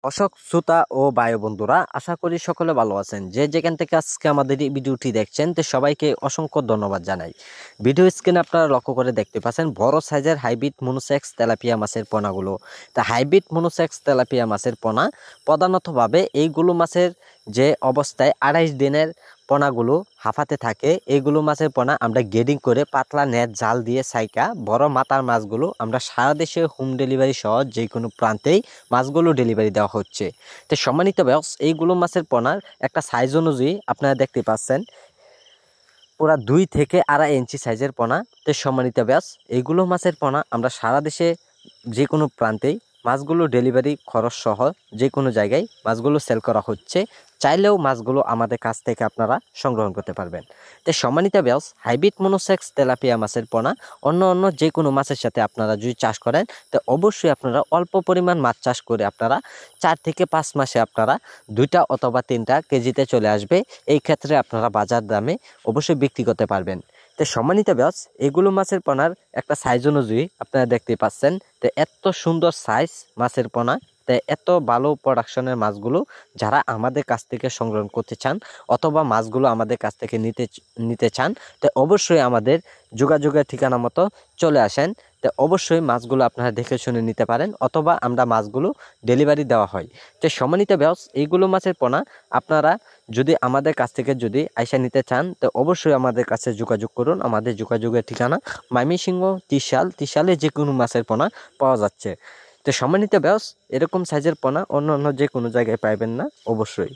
দর্শক শ্রোতা ও ভাই বন্ধুরা, আশা করি সকলে ভালো আছেন। যে যেখান থেকে আজকে আমাদের এই ভিডিওটি দেখছেন, তো সবাইকে অসংখ্য ধন্যবাদ জানাই। ভিডিও স্ক্রিনে আপনারা লক্ষ্য করে দেখতে পাচ্ছেন বড় সাইজের হাইব্রিড মনোসেক্স তেলাপিয়া মাছের পোনাগুলো। তা হাইব্রিড মনোসেক্স তেলাপিয়া মাছের পোনা প্রধানতভাবে এইগুলো মাছের যে অবস্থায় 28 দিনের পোনাগুলো হাফাতে থাকে, এইগুলো মাছের পোনা আমরা গ্রেডিং করে পাতলা নেট জাল দিয়ে সাইকা বড় মাথার মাছগুলো আমরা সারা দেশে হোম ডেলিভারি সহ যে কোনো প্রান্তেই মাছগুলো ডেলিভারি দেওয়া হচ্ছে। তো সম্মানিত ব্যবস, এইগুলো মাছের পোনার একটা সাইজ অনুযায়ী আপনারা দেখতে পাচ্ছেন পুরা 2 থেকে 2.5 ইঞ্চি সাইজের পোনা। তো সম্মানিত ব্যাস, এইগুলো মাছের পোনা আমরা সারা দেশে যে কোনো প্রান্তেই মাছগুলো ডেলিভারি খরচ সহ যে কোনো জায়গায় মাছগুলো সেল করা হচ্ছে। চাইলেও মাছগুলো আমাদের কাছ থেকে আপনারা সংগ্রহ করতে পারবেন। তো সম্মানিত ব্যাস, হাইব্রিড মনোসেক্স তেলাপিয়া মাছের পোনা অন্য যে কোনো মাছের সাথে আপনারা যদি চাষ করেন, তো অবশ্যই আপনারা অল্প পরিমাণ মাছ চাষ করে আপনারা 4 থেকে 5 মাসে আপনারা 2টা অথবা 3টা কেজিতে চলে আসবে। এই ক্ষেত্রে আপনারা বাজার দামে অবশ্যই বিক্রি করতে পারবেন। তো সম্মানিত ব্যাস, এগুলো মাছের পোনার একটা সাইজ অনুযায়ী আপনারা দেখতে পাচ্ছেন। তো এত সুন্দর সাইজ মাছের পোনা, তো এত ভালো প্রোডাকশনের মাছগুলো যারা আমাদের কাছ থেকে সংগ্রহ করতে চান অথবা মাছগুলো আমাদের কাছ থেকে নিতে চান, তো অবশ্যই আমাদের যোগাযোগের ঠিকানা মতো চলে আসেন। তো অবশ্যই মাছগুলো আপনারা দেখে শুনে নিতে পারেন অথবা আমরা মাছগুলো ডেলিভারি দেওয়া হয়। তো সম্মানিত ব্যাস, এইগুলো মাছের পোনা আপনারা যদি আমাদের কাছ থেকে যদি আইসা নিতে চান, তো অবশ্যই আমাদের কাছে যোগাযোগ করুন। আমাদের যোগাযোগের ঠিকানা ময়মনসিংহ, ত্রিশালে যে কোনো মাছের পোনা পাওয়া যাচ্ছে। তো সম্মানিত ব্যাস, এরকম সাইজের পোনা অন্য যে কোনো জায়গায় পাইবেন না অবশ্যই।